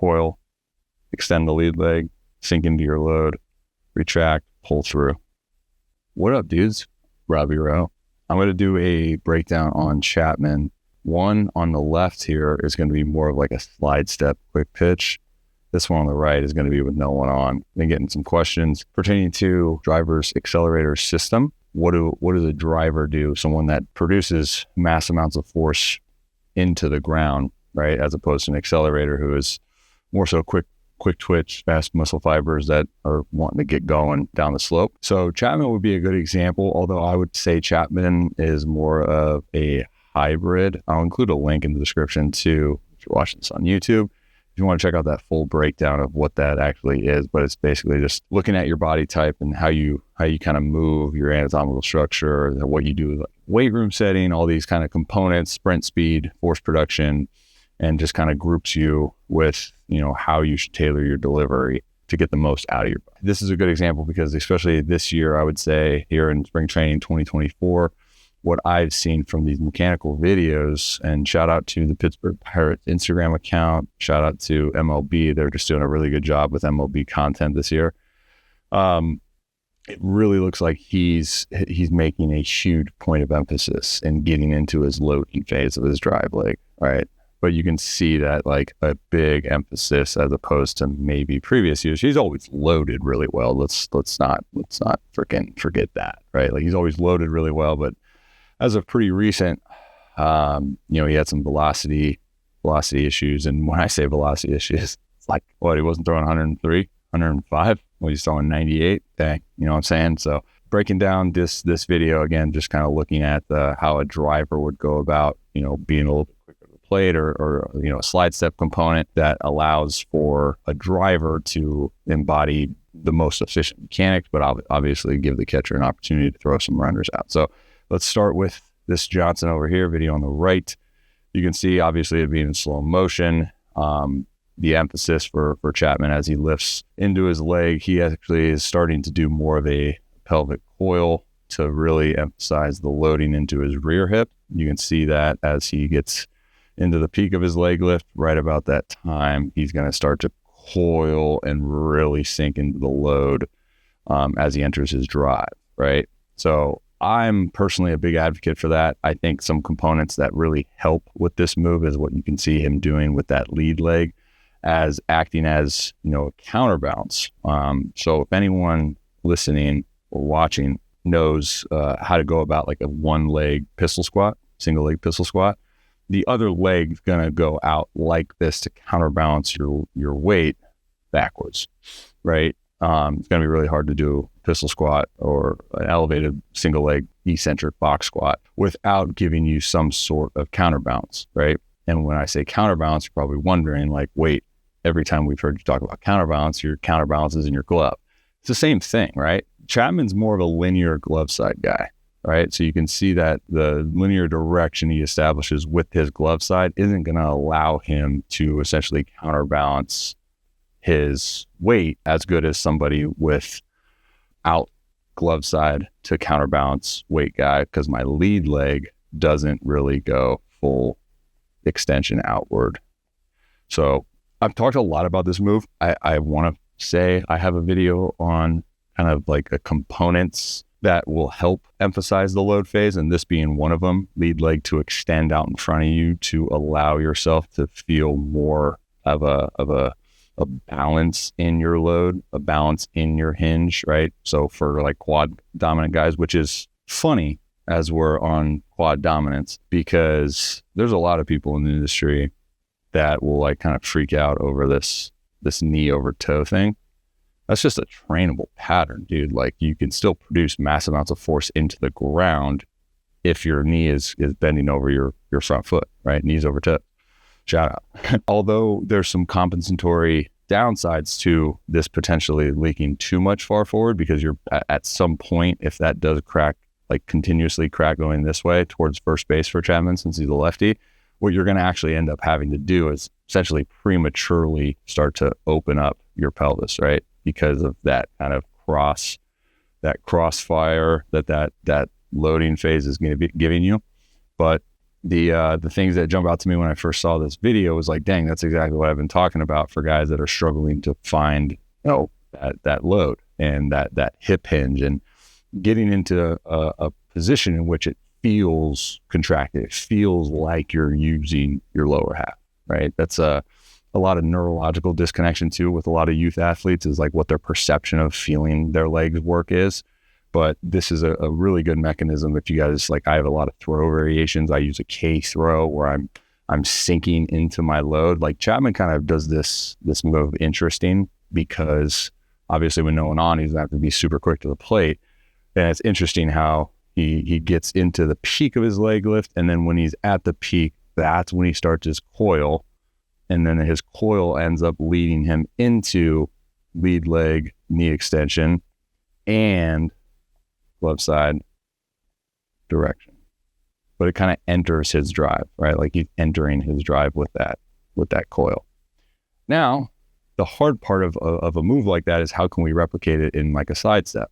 coil, extend the lead leg, sink into your load, retract, pull through. What up, dudes? Robby Rowe. I'm going to do a breakdown on Chapman. One on the left here is going to be more of like a slide step quick pitch. This one on the right is going to be with no one on. Then getting some questions pertaining to driver's accelerator system. What does a driver do? Someone that produces mass amounts of force into the ground, right? As opposed to an accelerator who is more so quick twitch, fast muscle fibers that are wanting to get going down the slope. So Chapman would be a good example, although I would say Chapman is more of a hybrid. I'll include a link in the description too, if you're watching this on YouTube, if you want to check out that full breakdown of what that actually is. But it's basically just looking at your body type and how you kind of move, your anatomical structure, what you do with like weight room setting, all these kind of components, sprint speed, force production, and just kind of groups you with, how you should tailor your delivery to get the most out of your body. This is a good example because especially this year, I would say here in spring training 2024, what I've seen from these mechanical videos, and shout out to the Pittsburgh Pirates Instagram account, shout out to MLB. They're just doing a really good job with MLB content this year. It really looks like he's making a huge point of emphasis in getting into his loading phase of his drive leg, right? But you can see that like a big emphasis as opposed to maybe previous years. He's always loaded really well. Let's not freaking forget that, right? Like he's always loaded really well, but as of pretty recent, he had some velocity issues. And when I say velocity issues, it's like, he wasn't throwing 103, 105. Well, he's throwing 98. Dang, you know what I'm saying? So breaking down this video again, just kind of looking at how a driver would go about, being a little bit quicker to the plate or a slide step component that allows for a driver to embody the most efficient mechanics, but obviously give the catcher an opportunity to throw some runners out. So let's start with this Johnson over here, video on the right. You can see, obviously, it being in slow motion. The emphasis for Chapman as he lifts into his leg, he actually is starting to do more of a pelvic coil to really emphasize the loading into his rear hip. You can see that as he gets into the peak of his leg lift, right about that time, he's going to start to coil and really sink into the load as he enters his drive, right? So I'm personally a big advocate for that. I think some components that really help with this move is what you can see him doing with that lead leg as acting as, a counterbalance. So if anyone listening or watching knows how to go about like a one leg pistol squat, single leg pistol squat, the other leg's gonna go out like this to counterbalance your weight backwards, right? It's going to be really hard to do a pistol squat or an elevated single leg eccentric box squat without giving you some sort of counterbalance, right? And when I say counterbalance, you're probably wondering like, wait, every time we've heard you talk about counterbalance, your counterbalance is in your glove. It's the same thing, right? Chapman's more of a linear glove side guy, right? So you can see that the linear direction he establishes with his glove side isn't going to allow him to essentially counterbalance his weight as good as somebody with out glove side to counterbalance weight guy, because my lead leg doesn't really go full extension outward. So I've talked a lot about this move. I want to say I have a video on kind of like a components that will help emphasize the load phase, and this being one of them, lead leg to extend out in front of you to allow yourself to feel more of a balance in your load, a balance in your hinge, right? So for like quad dominant guys, which is funny as we're on quad dominance, because there's a lot of people in the industry that will like kind of freak out over this knee over toe thing. That's just a trainable pattern, dude. Like you can still produce mass amounts of force into the ground if your knee is bending over your front foot, right? Knees over toe. Shout out. Although there's some compensatory downsides to this potentially leaking too much far forward, because you're at some point, if that does crack, like continuously crack going this way towards first base for Chapman, since he's a lefty, what you're going to actually end up having to do is essentially prematurely start to open up your pelvis, right? Because of that kind of crossfire that loading phase is going to be giving you. But the things that jump out to me when I first saw this video was like, dang, that's exactly what I've been talking about for guys that are struggling to find, that load and that hip hinge, and getting into a position in which it feels contracted. It feels like you're using your lower half, right? That's a lot of neurological disconnection too with a lot of youth athletes, is like what their perception of feeling their legs work is. But this is a really good mechanism. If you guys like, I have a lot of throw variations. I use a K throw where I'm sinking into my load. Like Chapman kind of does this move interesting, because obviously when no one on, he's going to have to be super quick to the plate. And it's interesting how he gets into the peak of his leg lift, and then when he's at the peak, that's when he starts his coil, and then his coil ends up leading him into lead leg knee extension and glove side direction. But it kind of enters his drive, right? Like he's entering his drive with that coil. Now, the hard part of a move like that is how can we replicate it in like a side step?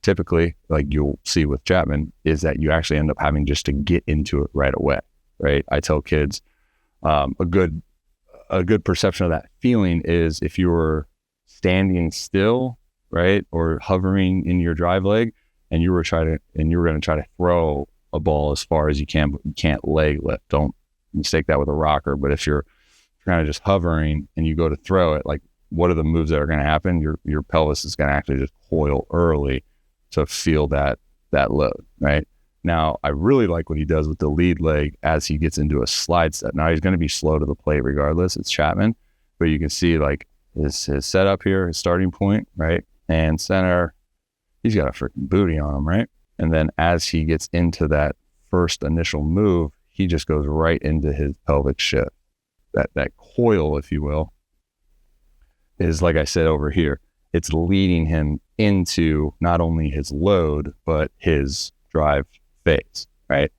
Typically, like you'll see with Chapman, is that you actually end up having just to get into it right away, right? I tell kids a good perception of that feeling is if you were standing still, right, or hovering in your drive leg, and you were going to try to throw a ball as far as you can, but you can't leg lift. Don't mistake that with a rocker. But if you're kind of just hovering and you go to throw it, like what are the moves that are going to happen? Your pelvis is going to actually just coil early to feel that load, right? Now, I really like what he does with the lead leg as he gets into a slide step. Now, he's going to be slow to the plate regardless. It's Chapman, but you can see like his setup here, his starting point, right? And center, he's got a freaking booty on him, right? And then as he gets into that first initial move, he just goes right into his pelvic shift. That coil, if you will, is like I said over here, it's leading him into not only his load, but his drive phase, right?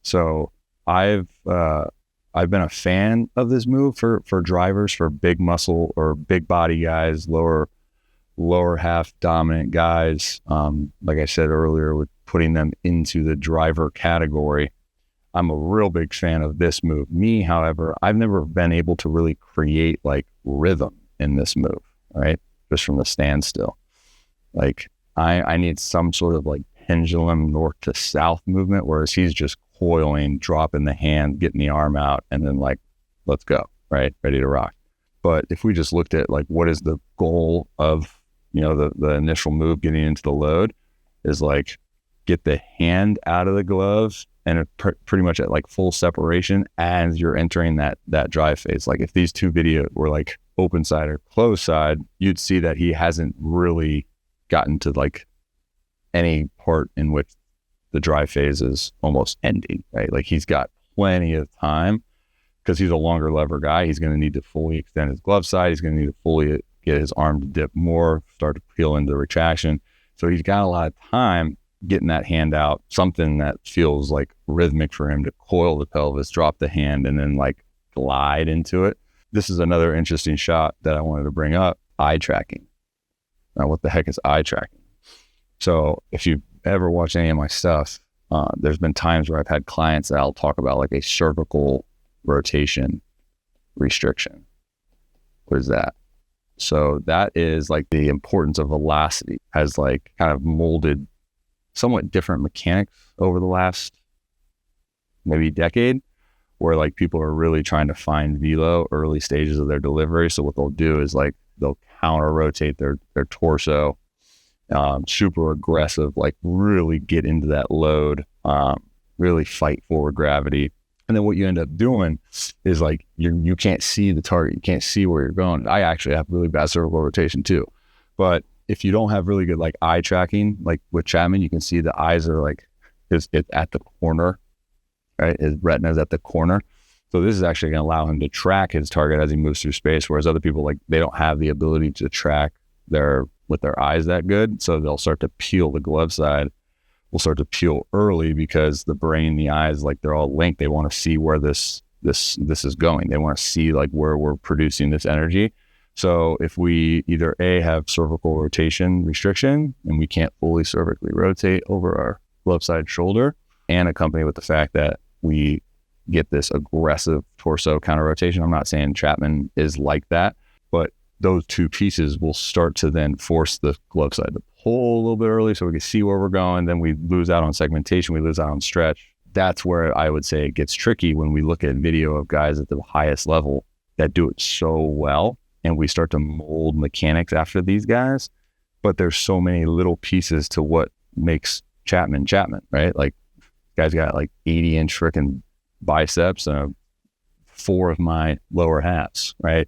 So I've been a fan of this move for drivers, for big muscle or big body guys, lower half dominant guys. Like I said earlier, with putting them into the driver category, I'm a real big fan of this move. Me, however, I've never been able to really create like rhythm in this move, right? Just from the standstill. Like I need some sort of like pendulum north to south movement, whereas he's just coiling, dropping the hand, getting the arm out, and then like, let's go, right? Ready to rock. But if we just looked at like, what is the goal of, the initial move, getting into the load, is like, get the hand out of the glove and pretty much at like full separation as you're entering that drive phase. Like if these two videos were like open side or closed side, you'd see that he hasn't really gotten to like any part in which the drive phase is almost ending, right? Like he's got plenty of time because he's a longer lever guy. He's going to need to fully extend his glove side. He's going to need to fully get his arm to dip more, start to peel into retraction. So he's got a lot of time getting that hand out, something that feels like rhythmic for him to coil the pelvis, drop the hand, and then like glide into it. This is another interesting shot that I wanted to bring up, eye tracking. Now, what the heck is eye tracking? So if you've ever watched any of my stuff, there's been times where I've had clients that I'll talk about like a cervical rotation restriction. What is that? So that is like the importance of velocity has like kind of molded somewhat different mechanics over the last maybe decade, where like people are really trying to find velo early stages of their delivery. So what they'll do is like they'll counter rotate their torso, super aggressive, like really get into that load, really fight forward gravity. And then what you end up doing is like you can't see the target, you can't see where you're going. I actually have really bad cervical rotation too, but if you don't have really good like eye tracking, like with Chapman, you can see the eyes are like it's at the corner, right? His retina is at the corner. So this is actually going to allow him to track his target as he moves through space, whereas other people, like they don't have the ability to track with their eyes that good. So they'll start to peel the glove side. Will start to peel early because the brain, the eyes, like they're all linked. They want to see where this is going. They want to see like where we're producing this energy. So if we either A, have cervical rotation restriction and we can't fully cervically rotate over our glove side shoulder, and accompanied with the fact that we get this aggressive torso counter rotation. I'm not saying Chapman is like that, but those two pieces will start to then force the glove side to pull a little bit early so we can see where we're going. Then we lose out on segmentation, we lose out on stretch. That's where I would say it gets tricky when we look at video of guys at the highest level that do it so well, and we start to mold mechanics after these guys. But there's so many little pieces to what makes Chapman, right? Like, guy's got like 80-inch freaking biceps and 4 of my lower halves, right?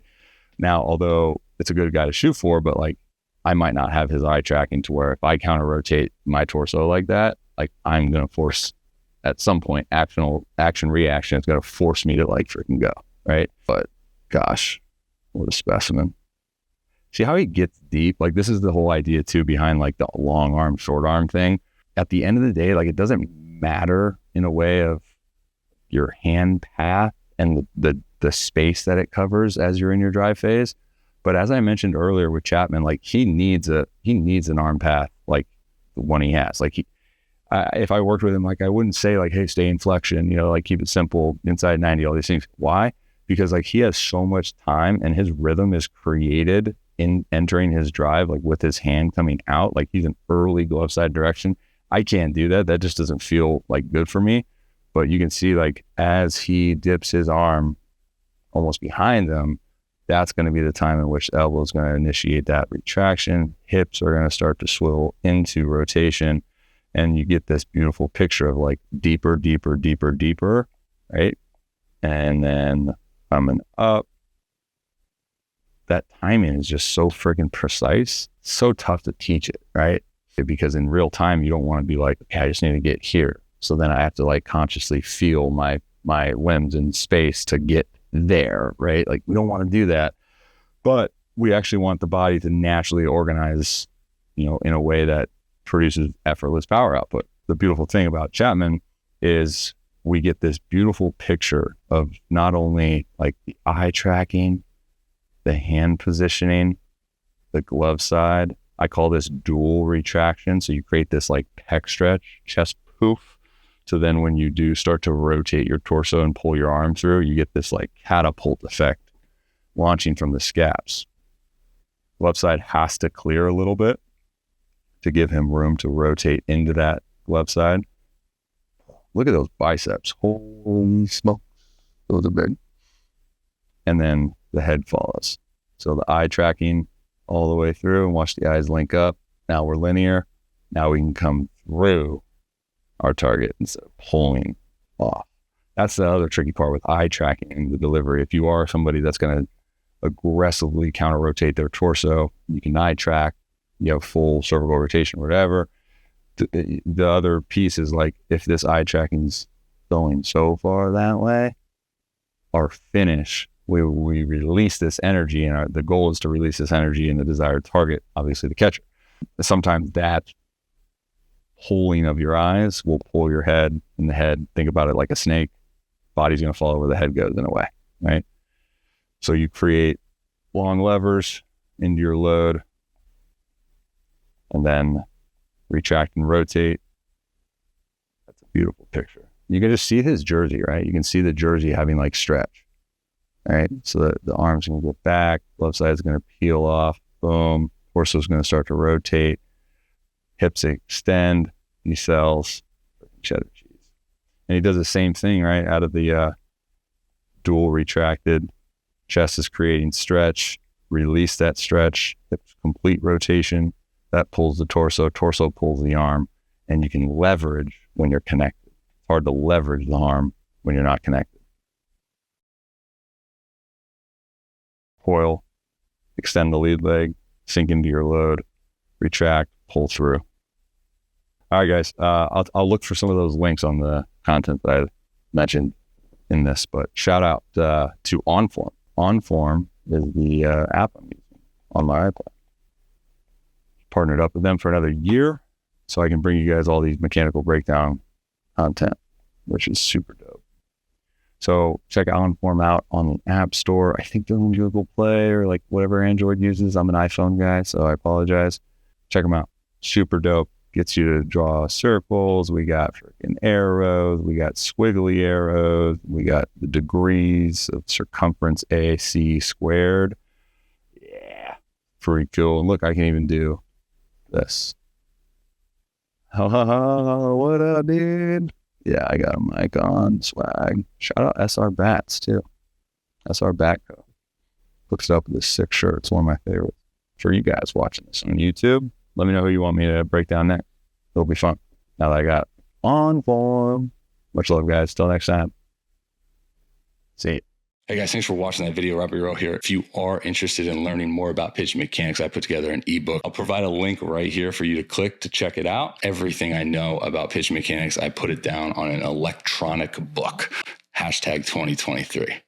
Now, although it's a good guy to shoot for, but like, I might not have his eye tracking to where if I counter rotate my torso like that, like, I'm going to force at some point action reaction. It's going to force me to like freaking go, right? But gosh, what a specimen. See how he gets deep? Like, this is the whole idea too behind like the long arm, short arm thing. At the end of the day, like, it doesn't matter in a way of your hand path and the space that it covers as you're in your drive phase. But as I mentioned earlier with Chapman, like, he needs an arm path like the one he has. Like, if I worked with him, like, I wouldn't say like, hey, stay in flexion, you know, like, keep it simple, inside 90, all these things. Why? Because like, he has so much time and his rhythm is created in entering his drive, like with his hand coming out. Like, he's an early glove side direction. I can't do that. That just doesn't feel like good for me. But you can see, like, as he dips his arm almost behind him, that's going to be the time in which the elbow is going to initiate that retraction. Hips are going to start to swivel into rotation. And you get this beautiful picture of like deeper, right? And then coming up. That timing is just so freaking precise. So tough to teach it, right? Because in real time, you don't want to be like, okay, I just need to get here. So then I have to like consciously feel my limbs in space to get there, right? Like, we don't want to do that, but we actually want the body to naturally organize, you know, in a way that produces effortless power output. The beautiful thing about Chapman is we get this beautiful picture of not only like the eye tracking, the hand positioning, the glove side. I call this dual retraction. So you create this like pec stretch, chest poof. So then when you do start to rotate your torso and pull your arm through, you get this like catapult effect launching from the scaps. Glove side has to clear a little bit to give him room to rotate into that glove side. Look at those biceps. Holy smokes. Those are big. And then the head follows. So the eye tracking all the way through, and watch the eyes link up. Now we're linear. Now we can come through our target instead of pulling off. That's the other tricky part with eye tracking and the delivery. If you are somebody that's going to aggressively counter rotate their torso, you can eye track, you know, full cervical rotation, whatever. The other piece is like, if this eye tracking is going so far that way, our finish, we release this energy, and the goal is to release this energy in the desired target, obviously the catcher. Sometimes that pulling of your eyes will pull your head, and the head, think about it like a snake, body's going to follow where the head goes in a way, right? So you create long levers into your load, and then retract and rotate. That's a beautiful picture. You can just see his jersey, right? You can see the jersey having like stretch. All right, so the arm's going to get back, left side's going to peel off, boom, torso's going to start to rotate, hips extend, decels, cheddar cheese. And he does the same thing, right, out of the dual retracted, chest is creating stretch, release that stretch, hips complete rotation, that pulls the torso pulls the arm, and you can leverage when you're connected. It's hard to leverage the arm when you're not connected. Coil, extend the lead leg, sink into your load, retract, pull through. All right, guys, I'll look for some of those links on the content that I mentioned in this, but shout out to OnForm. OnForm is the app I'm using on my iPad. Partnered up with them for another year so I can bring you guys all these mechanical breakdown content, which is super dope. So check OnForm out on the App Store. I think they're on Google Play or like whatever Android uses. I'm an iPhone guy, so I apologize. Check them out. Super dope. gets you to draw circles. We got freaking arrows. We got squiggly arrows. We got the degrees of circumference AC squared. Yeah, pretty cool. And look, I can even do this. What up, dude? Yeah, I got a mic on, swag. Shout out SR Bats, too. SR Batco. Hooks it up with this sick shirt. It's one of my favorites. For you guys watching this on YouTube, let me know who you want me to break down next. It'll be fun. Now that I got on form. Much love, guys. Till next time. See you. Hey guys, thanks for watching that video. Robby Rowe here. If you are interested in learning more about pitch mechanics, I put together an ebook. I'll provide a link right here for you to click to check it out. Everything I know about pitch mechanics, I put it down on an electronic book. #2023.